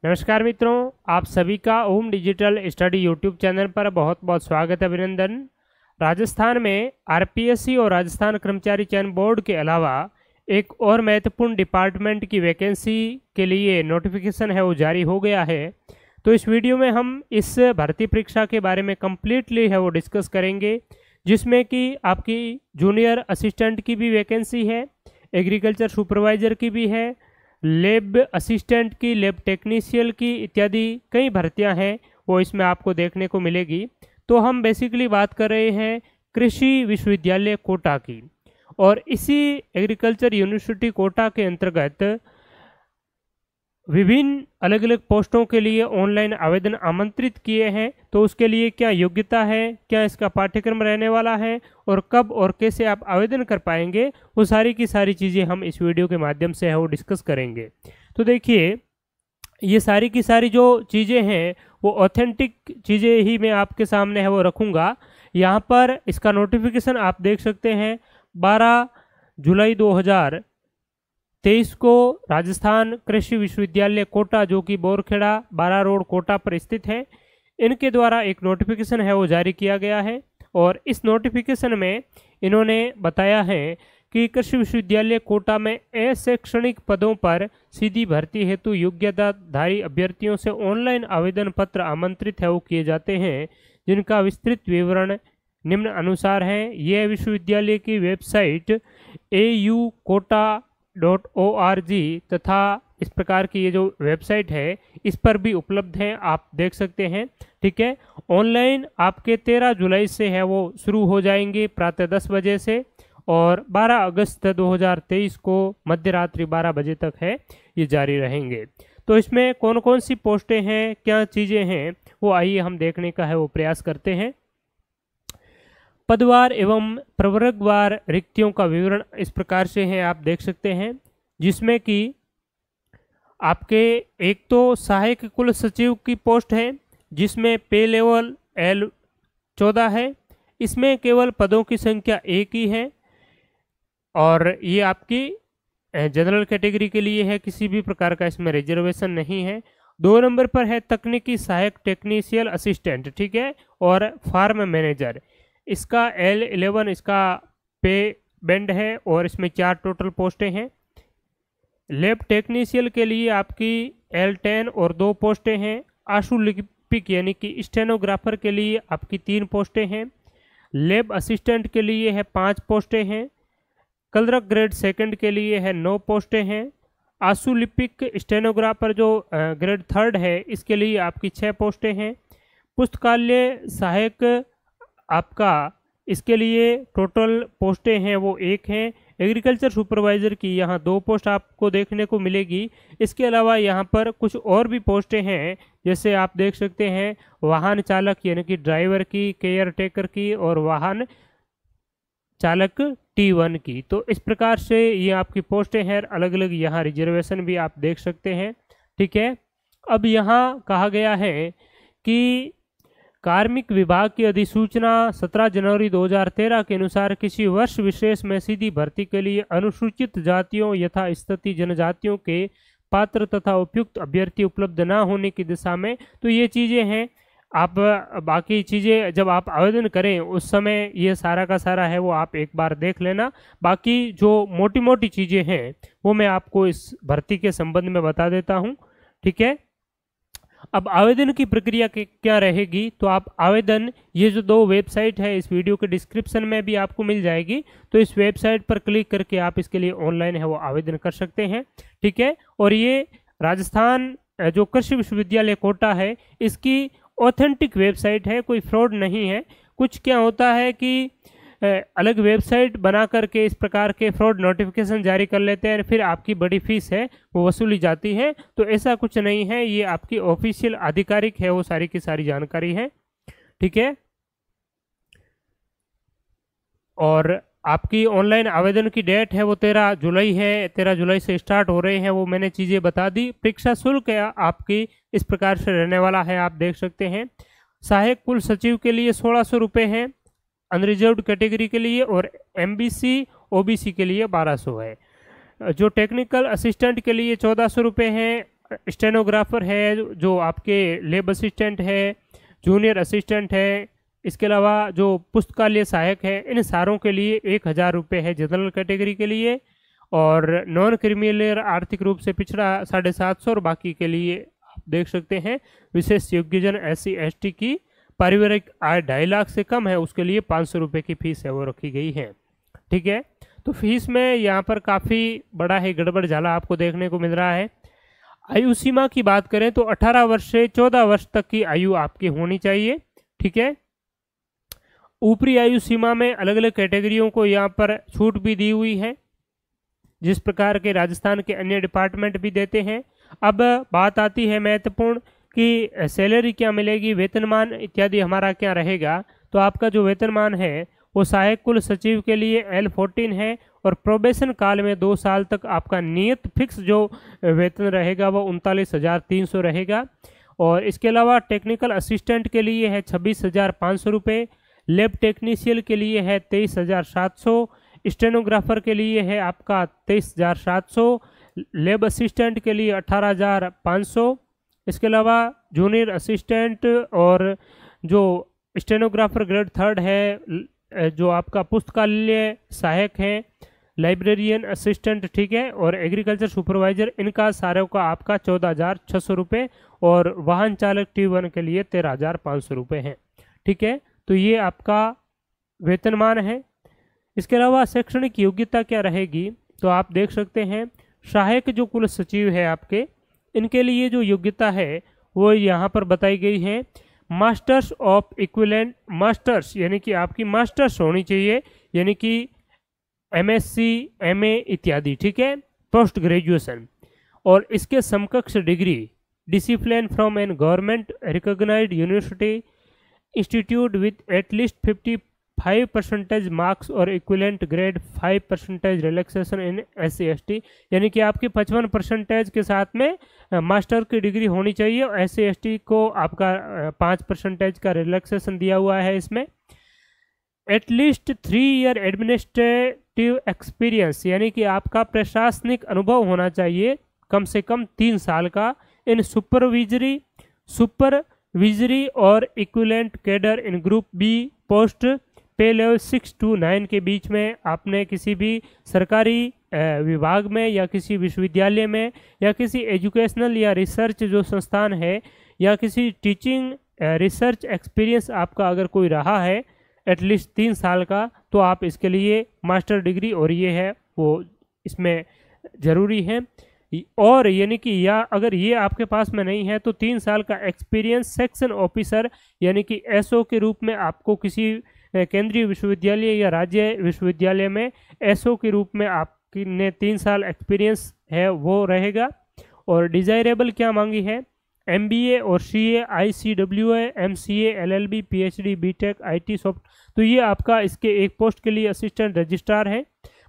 नमस्कार मित्रों, आप सभी का ओम डिजिटल स्टडी यूट्यूब चैनल पर बहुत बहुत स्वागत है, अभिनंदन। राजस्थान में आरपीएससी और राजस्थान कर्मचारी चयन बोर्ड के अलावा एक और महत्वपूर्ण डिपार्टमेंट की वैकेंसी के लिए नोटिफिकेशन है वो जारी हो गया है। तो इस वीडियो में हम इस भर्ती परीक्षा के बारे में कम्प्लीटली है वो डिस्कस करेंगे, जिसमें कि आपकी जूनियर असिस्टेंट की भी वैकेंसी है, एग्रीकल्चर सुपरवाइजर की भी है, लैब असिस्टेंट की, लैब टेक्नीशियन की इत्यादि कई भर्तियां हैं वो इसमें आपको देखने को मिलेगी। तो हम बेसिकली बात कर रहे हैं कृषि विश्वविद्यालय कोटा की, और इसी एग्रीकल्चर यूनिवर्सिटी कोटा के अंतर्गत विभिन्न अलग अलग पोस्टों के लिए ऑनलाइन आवेदन आमंत्रित किए हैं। तो उसके लिए क्या योग्यता है, क्या इसका पाठ्यक्रम रहने वाला है और कब और कैसे आप आवेदन कर पाएंगे, वो सारी की सारी चीज़ें हम इस वीडियो के माध्यम से है वो डिस्कस करेंगे। तो देखिए, ये सारी की सारी जो चीज़ें हैं वो ऑथेंटिक चीज़ें ही मैं आपके सामने है वो रखूँगा। यहाँ पर इसका नोटिफिकेशन आप देख सकते हैं 12 जुलाई 2023 को राजस्थान कृषि विश्वविद्यालय कोटा, जो कि बोरखेड़ा 12 रोड कोटा पर स्थित है, इनके द्वारा एक नोटिफिकेशन है वो जारी किया गया है। और इस नोटिफिकेशन में इन्होंने बताया है कि कृषि विश्वविद्यालय कोटा में अशैक्षणिक पदों पर सीधी भर्ती हेतु योग्यताधारी अभ्यर्थियों से ऑनलाइन आवेदन पत्र आमंत्रित है वो किए जाते हैं, जिनका विस्तृत विवरण निम्न अनुसार है। यह विश्वविद्यालय की वेबसाइट aukota.org तथा इस प्रकार की ये जो वेबसाइट है इस पर भी उपलब्ध है, आप देख सकते हैं। ठीक है, ऑनलाइन आपके 13 जुलाई से है वो शुरू हो जाएंगे प्रातः 10 बजे से, और 12 अगस्त 2023 को मध्य रात्रि 12 बजे तक है ये जारी रहेंगे। तो इसमें कौन कौन सी पोस्टें हैं, क्या चीज़ें हैं, वो आइए हम देखने का है वो प्रयास करते हैं। पदवार एवं प्रवर्गवार रिक्तियों का विवरण इस प्रकार से है, आप देख सकते हैं, जिसमें कि आपके एक तो सहायक कुल सचिव की पोस्ट है, जिसमें पे लेवल L14 है। इसमें केवल पदों की संख्या एक ही है, और ये आपकी जनरल कैटेगरी के लिए है, किसी भी प्रकार का इसमें रिजर्वेशन नहीं है। 2 नंबर पर है तकनीकी सहायक टेक्नीशियन असिस्टेंट, ठीक है, और फार्म मैनेजर। इसका L11 इसका पे बैंड है, और इसमें 4 टोटल पोस्टें हैं। लैब टेक्नीशियन के लिए आपकी L10 और 2 पोस्टें हैं। आशु लिपिक यानी कि स्टेनोग्राफर के लिए आपकी 3 पोस्टें हैं। लैब असिस्टेंट के लिए है 5 पोस्टें हैं। क्लर्क ग्रेड सेकंड के लिए है 9 पोस्टें हैं। आशु लिपिक स्टेनोग्राफर जो ग्रेड 3 है इसके लिए आपकी 6 पोस्टें हैं। पुस्तकालय सहायक आपका इसके लिए टोटल पोस्टें हैं वो 1 हैं। एग्रीकल्चर सुपरवाइजर की यहाँ 2 पोस्ट आपको देखने को मिलेगी। इसके अलावा यहाँ पर कुछ और भी पोस्टें हैं, जैसे आप देख सकते हैं वाहन चालक यानी कि ड्राइवर की, केयर टेकर की, और वाहन चालक T1 की। तो इस प्रकार से ये आपकी पोस्टें हैं, अलग अलग यहाँ रिजर्वेशन भी आप देख सकते हैं। ठीक है, अब यहाँ कहा गया है कि कार्मिक विभाग की अधिसूचना 17 जनवरी 2013 के अनुसार किसी वर्ष विशेष में सीधी भर्ती के लिए अनुसूचित जातियों यथा स्थिति जनजातियों के पात्र तथा उपयुक्त अभ्यर्थी उपलब्ध न होने की दिशा में। तो ये चीज़ें हैं, आप बाकी चीज़ें जब आप आवेदन करें उस समय ये सारा का सारा है वो आप एक बार देख लेना। बाकी जो मोटी मोटी चीज़ें हैं वो मैं आपको इस भर्ती के संबंध में बता देता हूँ। ठीक है, अब आवेदन की प्रक्रिया क्या रहेगी, तो आप आवेदन, ये जो 2 वेबसाइट है इस वीडियो के डिस्क्रिप्शन में भी आपको मिल जाएगी, तो इस वेबसाइट पर क्लिक करके आप इसके लिए ऑनलाइन है वो आवेदन कर सकते हैं। ठीक है, और ये राजस्थान जो कृषि विश्वविद्यालय कोटा है इसकी ऑथेंटिक वेबसाइट है, कोई फ्रॉड नहीं है। कुछ क्या होता है कि अलग वेबसाइट बना करके इस प्रकार के फ्रॉड नोटिफिकेशन जारी कर लेते हैं, फिर आपकी बड़ी फीस है वो वसूली जाती है। तो ऐसा कुछ नहीं है, ये आपकी ऑफिशियल आधिकारिक है वो सारी की सारी जानकारी है। ठीक है, और आपकी ऑनलाइन आवेदन की डेट है वो 13 जुलाई है, 13 जुलाई से स्टार्ट हो रहे हैं, वो मैंने चीज़ें बता दी। परीक्षा शुल्क आपकी इस प्रकार से रहने वाला है, आप देख सकते हैं। सहायक कुल सचिव के लिए 1600 रुपये हैं अनरिजर्व्ड कैटेगरी के लिए, और MBC OBC के लिए 1200 है। जो टेक्निकल असिस्टेंट के लिए 1400 रुपये हैं, स्टेनोग्राफर है, जो आपके लैब असिस्टेंट है, जूनियर असिस्टेंट है, इसके अलावा जो पुस्तकालय सहायक है, इन सारों के लिए 1000 रुपये है जनरल कैटेगरी के लिए, और नॉन क्रिमिनल आर्थिक रूप से पिछड़ा 750 और बाकी के लिए आप देख सकते हैं विशेष योग्यजन SC/ST की पारिवारिक आय 2.5 लाख से कम है, उसके लिए 500 रुपये की फीस है वो रखी गई है। ठीक है, तो फीस में यहाँ पर काफ़ी बड़ा है गड़बड़ झाला आपको देखने को मिल रहा है। आयु सीमा की बात करें तो 18 वर्ष से 14 वर्ष तक की आयु आपकी होनी चाहिए। ठीक है, ऊपरी आयु सीमा में अलग अलग कैटेगरियों को यहाँ पर छूट भी दी हुई है, जिस प्रकार के राजस्थान के अन्य डिपार्टमेंट भी देते हैं। अब बात आती है महत्वपूर्ण कि सैलरी क्या मिलेगी, वेतनमान इत्यादि हमारा क्या रहेगा। तो आपका जो वेतनमान है वो सहायक कुल सचिव के लिए L14 है, और प्रोबेशन काल में 2 साल तक आपका नियत फिक्स जो वेतन रहेगा वो 39,300 रहेगा। और इसके अलावा टेक्निकल असिस्टेंट के लिए है 26,500 रुपये, लैब टेक्नीशियन के लिए है 23,700, स्टेनोग्राफर के लिए है आपका 23,700, लैब असिस्टेंट के लिए 18,500। इसके अलावा जूनियर असिस्टेंट और जो स्टेनोग्राफर ग्रेड 3 है, जो आपका पुस्तकालय सहायक है, लाइब्रेरियन असिस्टेंट, ठीक है, और एग्रीकल्चर सुपरवाइजर, इनका सारों का आपका 14,600 रुपये, और वाहन चालक T1 के लिए 13,500 रुपये हैं। ठीक है, तो ये आपका वेतनमान है। इसके अलावा शैक्षणिक योग्यता क्या रहेगी, तो आप देख सकते हैं सहायक जो कुल सचिव है आपके, इनके लिए जो योग्यता है वो यहाँ पर बताई गई है। मास्टर्स ऑफ इक्विवेलेंट, मास्टर्स यानी कि आपकी मास्टर्स होनी चाहिए, यानी कि MSc MA इत्यादि। ठीक है, पोस्ट ग्रेजुएशन, और इसके समकक्ष degree discipline from an government recognised university institute with at least 55% marks और equivalent grade 5% relaxation in SC/ST, यानी कि आपकी 55% के साथ में मास्टर की डिग्री होनी चाहिए, और SC/ST को आपका 5% का रिलैक्सेशन दिया हुआ है इसमें। एटलीस्ट 3 ईयर एडमिनिस्ट्रेटिव एक्सपीरियंस, यानी कि आपका प्रशासनिक अनुभव होना चाहिए कम से कम 3 साल का इन सुपरविजरी और इक्विवेलेंट कैडर इन ग्रुप B पोस्ट पे लेवल 6 to 9 के बीच में आपने किसी भी सरकारी विभाग में या किसी विश्वविद्यालय में या किसी एजुकेशनल या रिसर्च जो संस्थान है या किसी टीचिंग रिसर्च एक्सपीरियंस आपका अगर कोई रहा है एटलीस्ट 3 साल का, तो आप इसके लिए मास्टर डिग्री और ये है वो इसमें ज़रूरी है। और यानी कि या अगर ये आपके पास में नहीं है तो 3 साल का एक्सपीरियंस सेक्शन ऑफिसर यानी कि SO के रूप में आपको किसी केंद्रीय विश्वविद्यालय या राज्य विश्वविद्यालय में SO के रूप में आपने 3 साल एक्सपीरियंस है वो रहेगा। और डिज़ायरेबल क्या मांगी है, MBA और CA, ICWA, MCA, LLB, PhD, BTech, IT soft, तो ये आपका इसके एक पोस्ट के लिए असिस्टेंट रजिस्ट्रार है।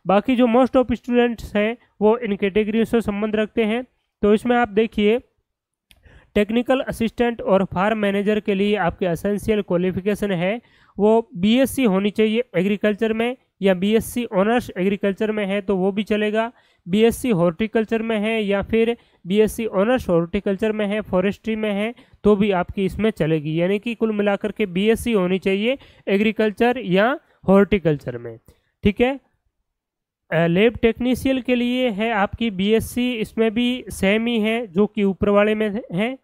बाकी जो मोस्ट ऑफ स्टूडेंट्स हैं वो इन कैटेगरी से संबंध रखते हैं। तो इसमें आप देखिए टेक्निकल असिस्टेंट और फार्म मैनेजर के लिए आपके एसेंशियल क्वालिफिकेशन है वो BSc होनी चाहिए एग्रीकल्चर में, या BSc ऑनर्स एग्रीकल्चर में है तो वो भी चलेगा, BSc हॉर्टिकल्चर में है या फिर BSc ऑनर्स हॉर्टिकल्चर में है, फॉरेस्ट्री में है तो भी आपकी इसमें चलेगी। यानी कि कुल मिलाकर के BSc होनी चाहिए एग्रीकल्चर या हॉर्टिकल्चर में। ठीक है, लैब टेक्नीशियन के लिए है आपकी BSc, इसमें भी सेम ही है जो कि ऊपर वाले में है।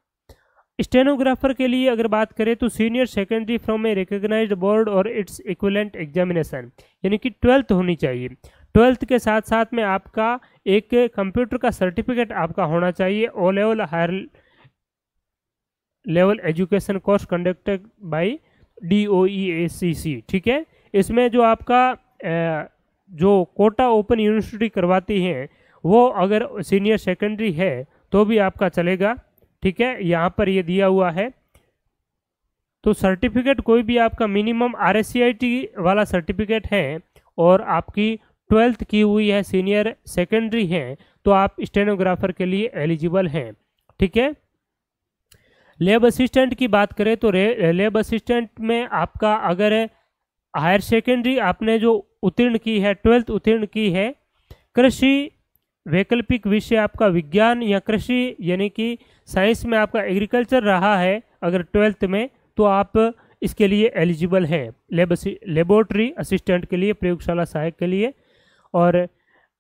स्टेनोग्राफर के लिए अगर बात करें तो senior secondary from a recognised board और इट्स इक्विवेलेंट एग्जामिनेशन, यानी कि 12th होनी चाहिए। 12th के साथ साथ में आपका एक कंप्यूटर का सर्टिफिकेट आपका होना चाहिए, O level higher level education course conducted by DOEACC। ठीक है, इसमें जो आपका जो कोटा ओपन यूनिवर्सिटी करवाती हैं वो अगर सीनियर सेकेंडरी है तो भी आपका चलेगा। ठीक है, यहाँ पर ये दिया हुआ है। तो सर्टिफिकेट कोई भी आपका मिनिमम RSCIT वाला सर्टिफिकेट है और आपकी 12th की हुई है, सीनियर सेकेंडरी है, तो आप स्टेनोग्राफर के लिए एलिजिबल हैं। ठीक है, लैब असिस्टेंट की बात करें तो लैब असिस्टेंट में आपका अगर हायर सेकेंडरी आपने जो उत्तीर्ण की है 12th उत्तीर्ण की है, कृषि वैकल्पिक विषय आपका विज्ञान या कृषि यानी कि साइंस में आपका एग्रीकल्चर रहा है अगर 12th में, तो आप इसके लिए एलिजिबल हैं लेबोरेटरी असिस्टेंट के लिए, प्रयोगशाला सहायक के लिए। और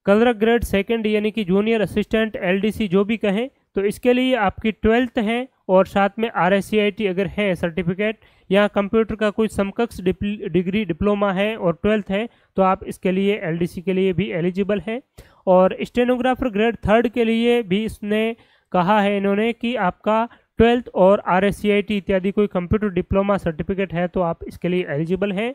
क्लर्क ग्रेड सेकंड यानी कि जूनियर असिस्टेंट एलडीसी जो भी कहें, तो इसके लिए आपकी 12th है और साथ में RSCIT अगर है सर्टिफिकेट या कंप्यूटर का कोई समकक्ष डिग्री डिप्लोमा है और 12th है, तो आप इसके लिए एलडीसी के लिए भी एलिजिबल हैं। और स्टेनोग्राफर ग्रेड 3rd के लिए भी इसने कहा है इन्होंने कि आपका 12th और RSCIT इत्यादि कोई कंप्यूटर डिप्लोमा सर्टिफिकेट है तो आप इसके लिए एलिजिबल हैं।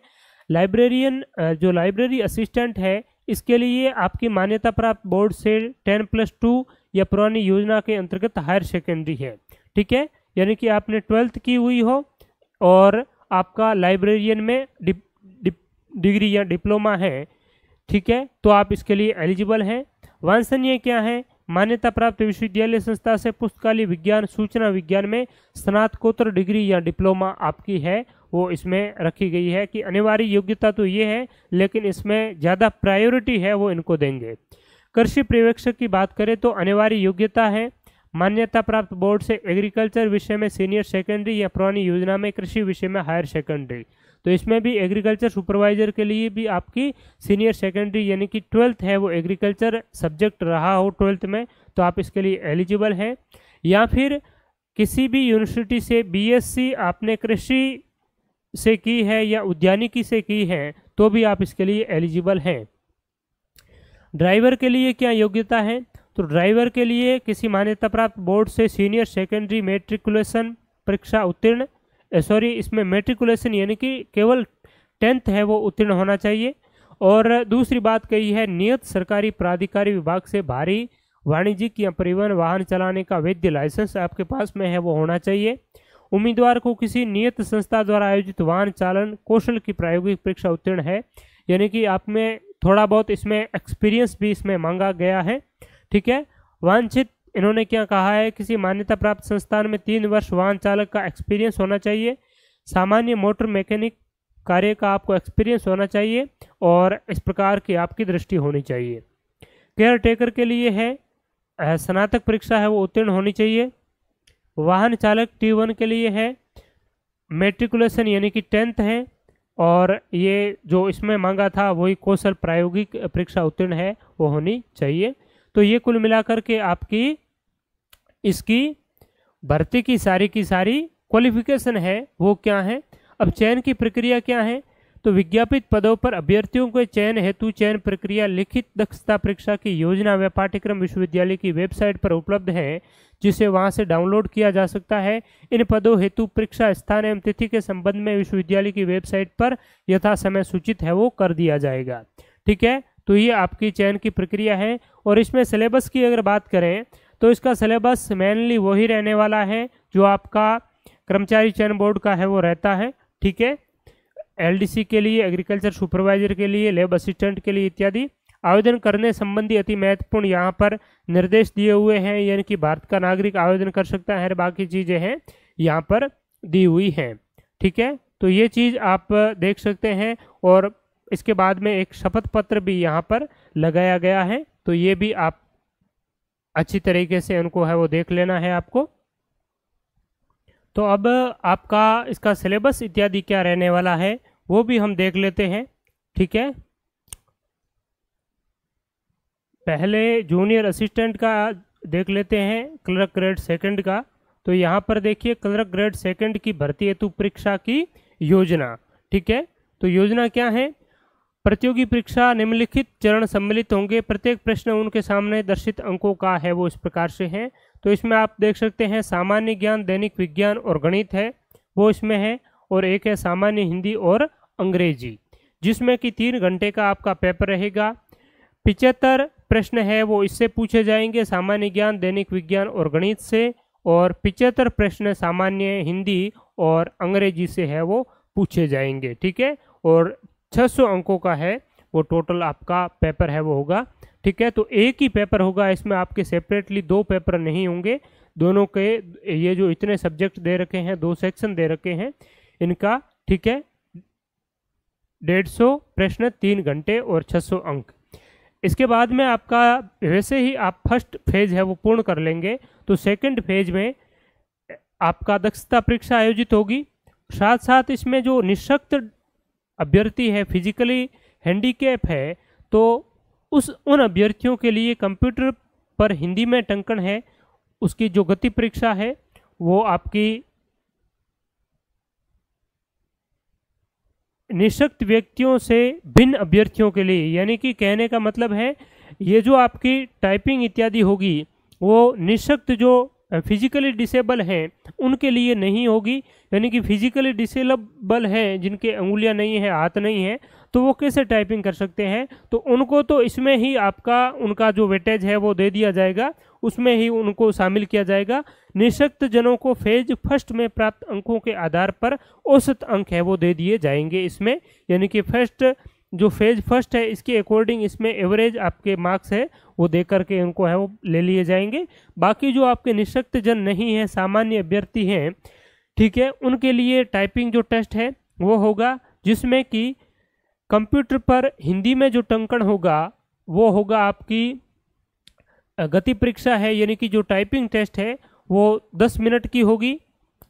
लाइब्रेरियन जो लाइब्रेरी असिस्टेंट है, इसके लिए आपकी मान्यता प्राप्त बोर्ड से 10+2 या पुरानी योजना के अंतर्गत हायर सेकेंडरी है, ठीक है, यानी कि आपने 12th की हुई हो और आपका लाइब्रेरियन में डिग्री या डिप्लोमा है, ठीक है, तो आप इसके लिए एलिजिबल हैं। वांछनीय क्या है? मान्यता प्राप्त विश्वविद्यालय संस्था से पुस्तकालय विज्ञान सूचना विज्ञान में स्नातकोत्तर डिग्री या डिप्लोमा आपकी है, वो इसमें रखी गई है कि अनिवार्य योग्यता तो ये है, लेकिन इसमें ज़्यादा प्रायोरिटी है वो इनको देंगे। कृषि पर्यवेक्षक की बात करें तो अनिवार्य योग्यता है मान्यता प्राप्त बोर्ड से एग्रीकल्चर विषय में सीनियर सेकेंडरी या पुरानी योजना में कृषि विषय में हायर सेकेंडरी, तो इसमें भी एग्रीकल्चर सुपरवाइजर के लिए भी आपकी सीनियर सेकेंडरी यानी कि 12th है वो एग्रीकल्चर सब्जेक्ट रहा हो 12th में, तो आप इसके लिए एलिजिबल हैं। या फिर किसी भी यूनिवर्सिटी से BSc आपने कृषि से की है या उद्यानिकी से की है तो भी आप इसके लिए एलिजिबल हैं। ड्राइवर के लिए क्या योग्यता है? तो ड्राइवर के लिए किसी मान्यता प्राप्त बोर्ड से सीनियर सेकेंडरी मेट्रिकुलेशन परीक्षा उत्तीर्ण, इसमें मेट्रिकुलेशन यानी कि केवल 10th है वो उत्तीर्ण होना चाहिए। और दूसरी बात कही है नियत सरकारी प्राधिकारी विभाग से भारी वाणिज्यिक या परिवहन वाहन चलाने का वैध लाइसेंस आपके पास में है वो होना चाहिए। उम्मीदवार को किसी नियत संस्था द्वारा आयोजित वाहन चालन कौशल की प्रायोगिक परीक्षा उत्तीर्ण है, यानी कि आप में थोड़ा बहुत इसमें एक्सपीरियंस भी इसमें मांगा गया है, ठीक है। वांछित इन्होंने क्या कहा है, किसी मान्यता प्राप्त संस्थान में 3 वर्ष वाहन चालक का एक्सपीरियंस होना चाहिए, सामान्य मोटर मैकेनिक कार्य का आपको एक्सपीरियंस होना चाहिए और इस प्रकार की आपकी दृष्टि होनी चाहिए। केयर टेकर के लिए है स्नातक परीक्षा है वो उत्तीर्ण होनी चाहिए। वाहन चालक T1 के लिए है मेट्रिकुलेशन यानी कि 10th है, और ये जो इसमें मांगा था वही कौशल प्रायोगिक परीक्षा उत्तीर्ण है वो होनी चाहिए। तो ये कुल मिलाकर के आपकी इसकी भर्ती की सारी क्वालिफिकेशन है वो क्या है। अब चयन की प्रक्रिया क्या है? तो विज्ञापित पदों पर अभ्यर्थियों के चयन हेतु चयन प्रक्रिया लिखित दक्षता परीक्षा की योजना व पाठ्यक्रम विश्वविद्यालय की वेबसाइट पर उपलब्ध है, जिसे वहां से डाउनलोड किया जा सकता है। इन पदों हेतु परीक्षा स्थान एवं तिथि के संबंध में विश्वविद्यालय की वेबसाइट पर यथा समय सूचित है वो कर दिया जाएगा, ठीक है। तो ये आपकी चयन की प्रक्रिया है। और इसमें सिलेबस की अगर बात करें तो इसका सिलेबस मेनली वही रहने वाला है जो आपका कर्मचारी चयन बोर्ड का है वो रहता है, ठीक है। LDC के लिए, एग्रीकल्चर सुपरवाइजर के लिए, लैब असिस्टेंट के लिए इत्यादि। आवेदन करने संबंधी अति महत्वपूर्ण यहाँ पर निर्देश दिए हुए हैं, यानी कि भारत का नागरिक आवेदन कर सकता है, बाकी चीज़ें हैं यहाँ पर दी हुई हैं, ठीक है। तो ये चीज़ आप देख सकते हैं। और इसके बाद में एक शपथ पत्र भी यहाँ पर लगाया गया है, तो ये भी आप अच्छी तरीके से उनको है वो देख लेना है आपको। तो अब आपका इसका सिलेबस इत्यादि क्या रहने वाला है वो भी हम देख लेते हैं, ठीक है। पहले जूनियर असिस्टेंट का देख लेते हैं, क्लर्क ग्रेड सेकंड का। तो यहाँ पर देखिए क्लर्क ग्रेड सेकंड की भर्ती हेतु परीक्षा की योजना, ठीक है। तो योजना क्या है? प्रतियोगी परीक्षा निम्नलिखित चरण सम्मिलित होंगे, प्रत्येक प्रश्न उनके सामने दर्शित अंकों का है वो इस प्रकार से है। तो इसमें आप देख सकते हैं सामान्य ज्ञान, दैनिक विज्ञान और गणित है वो इसमें है, और एक है सामान्य हिंदी और अंग्रेजी, जिसमें कि 3 घंटे का आपका पेपर रहेगा। 75 प्रश्न है वो इससे पूछे जाएंगे, सामान्य ज्ञान, दैनिक विज्ञान और गणित से, और 75 प्रश्न सामान्य हिंदी और अंग्रेजी से है वो पूछे जाएंगे, ठीक है। और 600 अंकों का है वो टोटल आपका पेपर है वो होगा, ठीक है। तो एक ही पेपर होगा, इसमें आपके सेपरेटली 2 पेपर नहीं होंगे। दोनों के ये जो इतने सब्जेक्ट दे रखे हैं, 2 सेक्शन दे रखे हैं इनका, ठीक है। 150 प्रश्न, 3 घंटे और 600 अंक। इसके बाद में आपका वैसे ही आप फर्स्ट फेज है वो पूर्ण कर लेंगे तो सेकंड फेज में आपका दक्षता परीक्षा आयोजित होगी। साथ साथ इसमें जो निःशक्त अभ्यर्थी है, फिजिकली हैंडीकैप है, तो उन अभ्यर्थियों के लिए कंप्यूटर पर हिंदी में टंकन है, उसकी जो गति परीक्षा है वो आपकी निःशक्त व्यक्तियों से भिन्न अभ्यर्थियों के लिए, यानी कि कहने का मतलब है ये जो आपकी टाइपिंग इत्यादि होगी वो निःशक्त जो फिजिकली डिसेबल हैं उनके लिए नहीं होगी। यानी कि फिजिकली डिसेबल हैं जिनके अंगुलियां नहीं है, हाथ नहीं है, तो वो कैसे टाइपिंग कर सकते हैं, तो उनको तो इसमें ही आपका उनका जो वेटेज है वो दे दिया जाएगा, उसमें ही उनको शामिल किया जाएगा। निःशक्त जनों को फेज फर्स्ट में प्राप्त अंकों के आधार पर औसत अंक है वो दे दिए जाएंगे इसमें, यानी कि फर्स्ट जो फेज फर्स्ट है इसके अकॉर्डिंग इसमें एवरेज आपके मार्क्स है वो दे करके उनको है वो ले लिए जाएंगे। बाकी जो आपके निःशक्त जन नहीं है, सामान्य अभ्यर्थी हैं, ठीक है, उनके लिए टाइपिंग जो टेस्ट है वो होगा, जिसमें कि कंप्यूटर पर हिंदी में जो टंकन होगा वो होगा आपकी गति परीक्षा है, यानी कि जो टाइपिंग टेस्ट है वो 10 मिनट की होगी,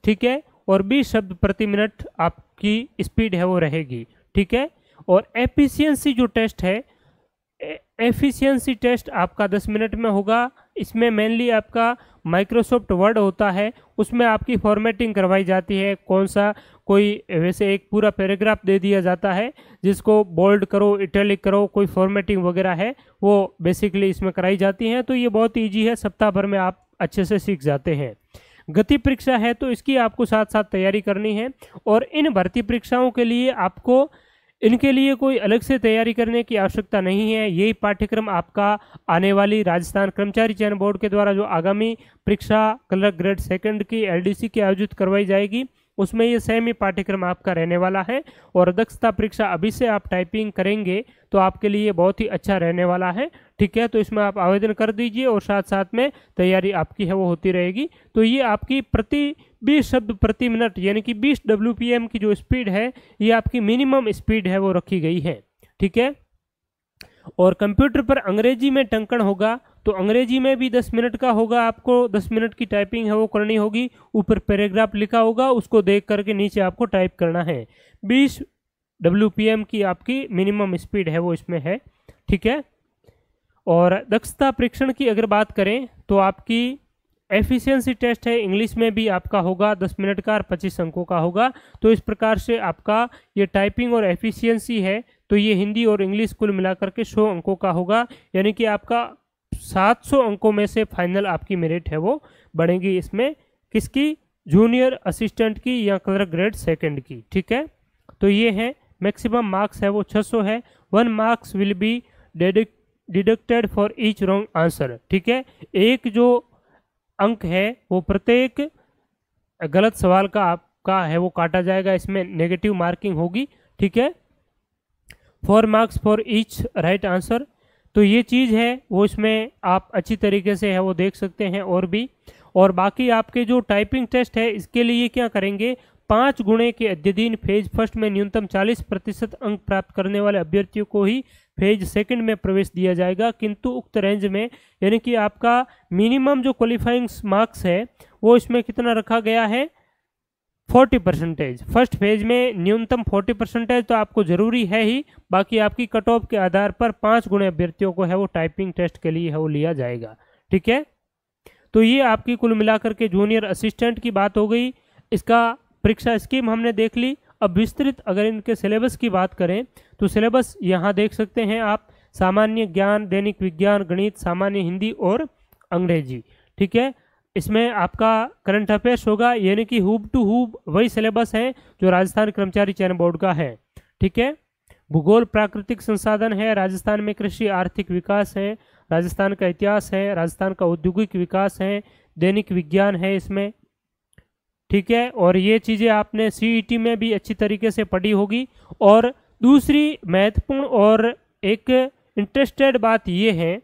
ठीक है, और 20 शब्द प्रति मिनट आपकी स्पीड है वो रहेगी, ठीक है। और एफिशिएंसी जो टेस्ट है, एफिशिएंसी टेस्ट आपका 10 मिनट में होगा। इसमें मेनली आपका माइक्रोसॉफ्ट वर्ड होता है, उसमें आपकी फॉर्मेटिंग करवाई जाती है, कौन सा कोई वैसे एक पूरा पैराग्राफ दे दिया जाता है जिसको बोल्ड करो, इटैलिक करो, कोई फॉर्मेटिंग वगैरह है वो बेसिकली इसमें कराई जाती है। तो ये बहुत ईजी है, सप्ताह भर में आप अच्छे से सीख जाते हैं। गति परीक्षा है तो इसकी आपको साथ साथ तैयारी करनी है, और इन भर्ती परीक्षाओं के लिए आपको इनके लिए कोई अलग से तैयारी करने की आवश्यकता नहीं है। यही पाठ्यक्रम आपका आने वाली राजस्थान कर्मचारी चयन बोर्ड के द्वारा जो आगामी परीक्षा क्लर्क ग्रेड सेकंड की एलडीसी की आयोजित करवाई जाएगी उसमें ये सेम ही पाठ्यक्रम आपका रहने वाला है। और दक्षता परीक्षा अभी से आप टाइपिंग करेंगे तो आपके लिए बहुत ही अच्छा रहने वाला है, ठीक है। तो इसमें आप आवेदन कर दीजिए और साथ साथ में तैयारी आपकी है वो होती रहेगी। तो ये आपकी प्रति 20 शब्द प्रति मिनट यानी कि 20 WPM की जो स्पीड है ये आपकी मिनिमम स्पीड है वो रखी गई है, ठीक है। और कंप्यूटर पर अंग्रेजी में टंकन होगा तो अंग्रेजी में भी 10 मिनट का होगा, आपको 10 मिनट की टाइपिंग है वो करनी होगी। ऊपर पैराग्राफ लिखा होगा उसको देख करके नीचे आपको टाइप करना है। 20 WPM की आपकी मिनिमम स्पीड है वो इसमें है, ठीक है। और दक्षता परीक्षण की अगर बात करें तो आपकी एफिशिएंसी टेस्ट है, इंग्लिश में भी आपका होगा 10 मिनट का और 25 अंकों का होगा। तो इस प्रकार से आपका ये टाइपिंग और एफिशिएंसी है तो ये हिंदी और इंग्लिश कुल मिलाकर के 100 अंकों का होगा, यानी कि आपका 700 अंकों में से फाइनल आपकी मेरिट है वो बढ़ेगी इसमें, किसकी, जूनियर असिस्टेंट की या क्लर्क ग्रेड सेकंड की, ठीक है। तो ये है मैक्सिमम मार्क्स है वो 600 है। 1 marks will be deducted for each wrong answer, ठीक है। एक जो अंक है वो प्रत्येक गलत सवाल का आपका है वो काटा जाएगा, इसमें नेगेटिव मार्किंग होगी, ठीक है। 4 marks for each right answer. तो ये चीज़ है वो इसमें आप अच्छी तरीके से है वो देख सकते हैं। और बाकी आपके जो टाइपिंग टेस्ट है इसके लिए क्या करेंगे, 5 गुणे के अद्यतन फेज फर्स्ट में न्यूनतम 40% अंक प्राप्त करने वाले अभ्यर्थियों को ही फेज सेकंड में प्रवेश दिया जाएगा, किंतु उक्त रेंज में, यानी कि आपका मिनिमम जो क्वालिफाइंग मार्क्स है वो इसमें कितना रखा गया है, 40%। फर्स्ट फेज में न्यूनतम 40% तो आपको जरूरी है ही, बाकी आपकी कट ऑफ के आधार पर 5 गुणे अभ्यर्थियों को है वो टाइपिंग टेस्ट के लिए है वो लिया जाएगा, ठीक है। तो ये आपकी कुल मिलाकर के जूनियर असिस्टेंट की बात हो गई। इसका परीक्षा स्कीम हमने देख ली। अब विस्तृत अगर इनके सिलेबस की बात करें तो सिलेबस यहाँ देख सकते हैं आप, सामान्य ज्ञान, दैनिक विज्ञान, गणित, सामान्य हिंदी और अंग्रेजी, ठीक है। इसमें आपका करंट अफेयर्स होगा, यानी कि हूब टू हूब वही सिलेबस है जो राजस्थान कर्मचारी चयन बोर्ड का है, ठीक है। भूगोल, प्राकृतिक संसाधन है, राजस्थान में कृषि आर्थिक विकास है, राजस्थान का इतिहास है, राजस्थान का औद्योगिक विकास है, दैनिक विज्ञान है इसमें, ठीक है। और ये चीज़ें आपने CET में भी अच्छी तरीके से पढ़ी होगी। और दूसरी महत्वपूर्ण और एक इंटरेस्टेड बात ये है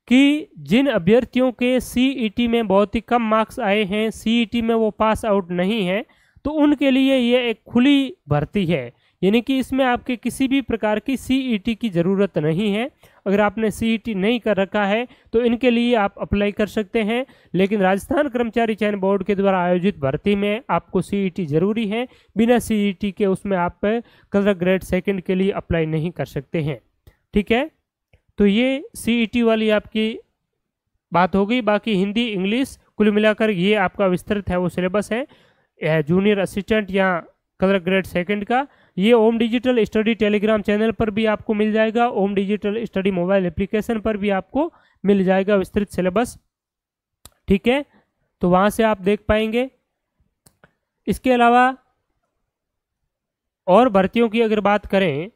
कि जिन अभ्यर्थियों के CET में बहुत ही कम मार्क्स आए हैं, CET में वो पास आउट नहीं है, तो उनके लिए ये एक खुली भर्ती है, यानी कि इसमें आपके किसी भी प्रकार की सीईटी की ज़रूरत नहीं है। अगर आपने सीईटी नहीं कर रखा है तो इनके लिए आप अप्लाई कर सकते हैं, लेकिन राजस्थान कर्मचारी चयन बोर्ड के द्वारा आयोजित भर्ती में आपको सीईटी जरूरी है। बिना सीईटी के उसमें आप क्लर्क ग्रेड सेकंड के लिए अप्लाई नहीं कर सकते हैं। ठीक है, तो ये सीईटी वाली आपकी बात हो गई। बाकी हिंदी, इंग्लिश, कुल मिलाकर ये आपका विस्तृत है वो सिलेबस है जूनियर असिस्टेंट या क्लर्क ग्रेड सेकंड का। ये ओम डिजिटल स्टडी टेलीग्राम चैनल पर भी आपको मिल जाएगा, ओम डिजिटल स्टडी मोबाइल एप्लीकेशन पर भी आपको मिल जाएगा विस्तृत सिलेबस। ठीक है, तो वहां से आप देख पाएंगे। इसके अलावा और भर्तियों की अगर बात करें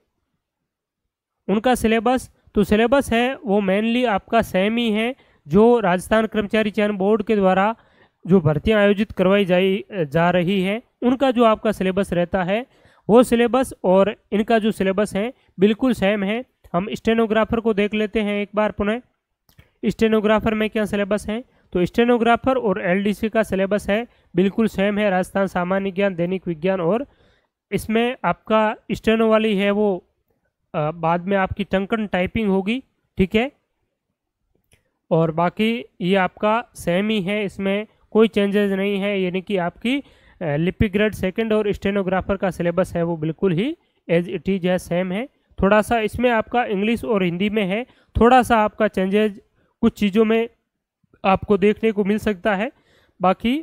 उनका सिलेबस, तो सिलेबस है वो मेनली आपका सेम ही है जो राजस्थान कर्मचारी चयन बोर्ड के द्वारा जो भर्तियां आयोजित करवाई जा रही है उनका जो आपका सिलेबस रहता है वो सिलेबस और इनका जो सिलेबस है बिल्कुल सेम है। हम स्टेनोग्राफर को देख लेते हैं एक बार पुनः। स्टेनोग्राफर में क्या सिलेबस है, तो स्टेनोग्राफर और एलडीसी का सिलेबस है बिल्कुल सेम है, राजस्थान सामान्य ज्ञान, दैनिक विज्ञान। और इसमें आपका स्टेनो वाली है वो बाद में आपकी टंकन टाइपिंग होगी। ठीक है, और बाकी ये आपका सेम ही है, इसमें कोई चेंजेस नहीं है, यानी कि आपकी लिपि ग्रेड सेकंड और स्टेनोग्राफर का सिलेबस है वो बिल्कुल ही एज इट इज है, सेम है। थोड़ा सा इसमें आपका इंग्लिश और हिंदी में है, थोड़ा सा आपका चेंजेस कुछ चीज़ों में आपको देखने को मिल सकता है, बाकी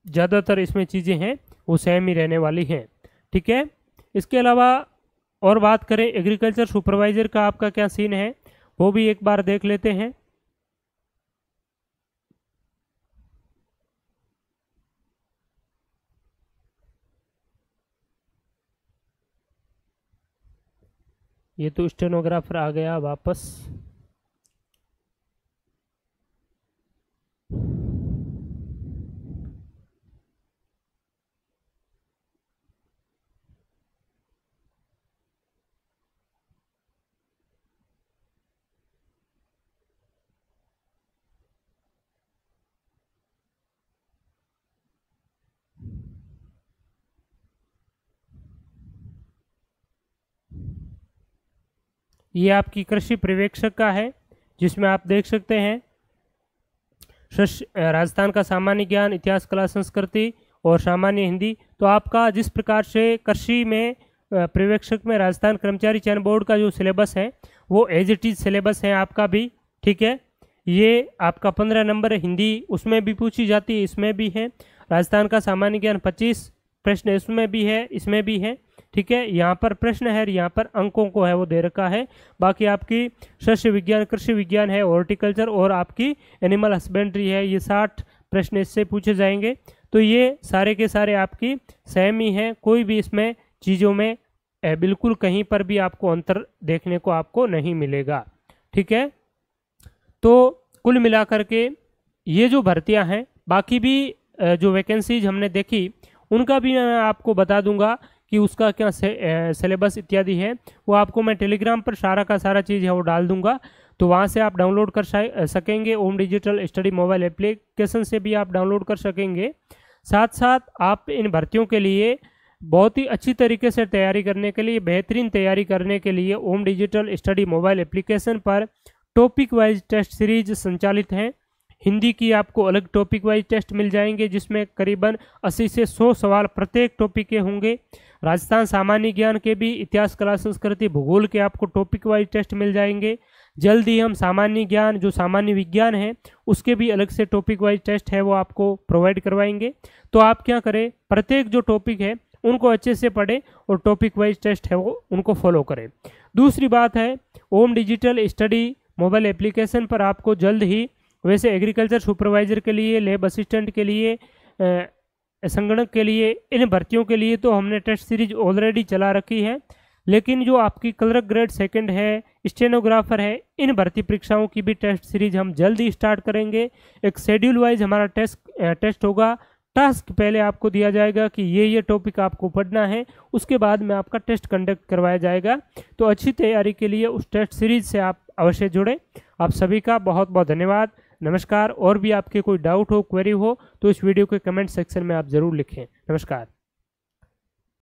ज़्यादातर इसमें चीज़ें हैं वो सेम ही रहने वाली हैं। ठीक है, इसके अलावा और बात करें एग्रीकल्चर सुपरवाइजर का आपका क्या सीन है वो भी एक बार देख लेते हैं। ये तो स्टेनोग्राफर आ गया वापस। ये आपकी कृषि पर्यवेक्षक का है जिसमें आप देख सकते हैं राजस्थान का सामान्य ज्ञान, इतिहास, कला, संस्कृति और सामान्य हिंदी। तो आपका जिस प्रकार से कृषि में पर्यवेक्षक में राजस्थान कर्मचारी चयन बोर्ड का जो सिलेबस है वो एज इट इज सिलेबस है आपका भी। ठीक है, ये आपका 15 नंबर हिंदी उसमें भी पूछी जाती है, इसमें भी है। राजस्थान का सामान्य ज्ञान 25 प्रश्न इसमें भी है, इसमें भी है। ठीक है, यहाँ पर प्रश्न है, यहाँ पर अंकों को है वो दे रखा है। बाकी आपकी शस्य विज्ञान, कृषि विज्ञान है, हॉर्टिकल्चर और आपकी एनिमल हस्बेंड्री है, ये 60 प्रश्न इससे पूछे जाएंगे। तो ये सारे के सारे आपकी सेम ही हैं, कोई भी इसमें चीज़ों में बिल्कुल कहीं पर भी आपको अंतर देखने को आपको नहीं मिलेगा। ठीक है, तो कुल मिलाकर के ये जो भर्तियां हैं, बाकी भी जो वैकेंसीज हमने देखी उनका भी मैं आपको बता दूंगा कि उसका क्या सिलेबस इत्यादि है, वो आपको मैं टेलीग्राम पर सारा का सारा चीज़ है वो डाल दूंगा। तो वहाँ से आप डाउनलोड कर सकेंगे, ओम डिजिटल स्टडी मोबाइल एप्लीकेशन से भी आप डाउनलोड कर सकेंगे। साथ साथ आप इन भर्तियों के लिए बहुत ही अच्छी तरीके से तैयारी करने के लिए, बेहतरीन तैयारी करने के लिए ओम डिजिटल स्टडी मोबाइल एप्लीकेशन पर टॉपिक वाइज टेस्ट सीरीज संचालित हैं। हिंदी की आपको अलग टॉपिक वाइज टेस्ट मिल जाएंगे जिसमें करीबन 80 से 100 सवाल प्रत्येक टॉपिक के होंगे। राजस्थान सामान्य ज्ञान के भी, इतिहास, कला, संस्कृति, भूगोल के आपको टॉपिक वाइज टेस्ट मिल जाएंगे। जल्द ही हम सामान्य ज्ञान जो सामान्य विज्ञान है उसके भी अलग से टॉपिक वाइज टेस्ट है वो आपको प्रोवाइड करवाएंगे। तो आप क्या करें, प्रत्येक जो टॉपिक है उनको अच्छे से पढ़ें और टॉपिक वाइज टेस्ट है वो उनको फॉलो करें। दूसरी बात है, ओम डिजिटल स्टडी मोबाइल एप्लीकेशन पर आपको जल्द ही, वैसे एग्रीकल्चर सुपरवाइजर के लिए, लैब असिस्टेंट के लिए, संगणक के लिए, इन भर्तियों के लिए तो हमने टेस्ट सीरीज ऑलरेडी चला रखी है, लेकिन जो आपकी क्लर्क ग्रेड सेकंड है, स्टेनोग्राफर है, इन भर्ती परीक्षाओं की भी टेस्ट सीरीज हम जल्द ही स्टार्ट करेंगे। एक शेड्यूल वाइज हमारा टेस्ट होगा। टास्क पहले आपको दिया जाएगा कि ये टॉपिक आपको पढ़ना है, उसके बाद में आपका टेस्ट कंडक्ट करवाया जाएगा। तो अच्छी तैयारी के लिए उस टेस्ट सीरीज से आप अवश्य जुड़ें। आप सभी का बहुत बहुत धन्यवाद, नमस्कार। और भी आपके कोई डाउट हो, क्वेरी हो तो इस वीडियो के कमेंट सेक्शन में आप ज़रूर लिखें। नमस्कार।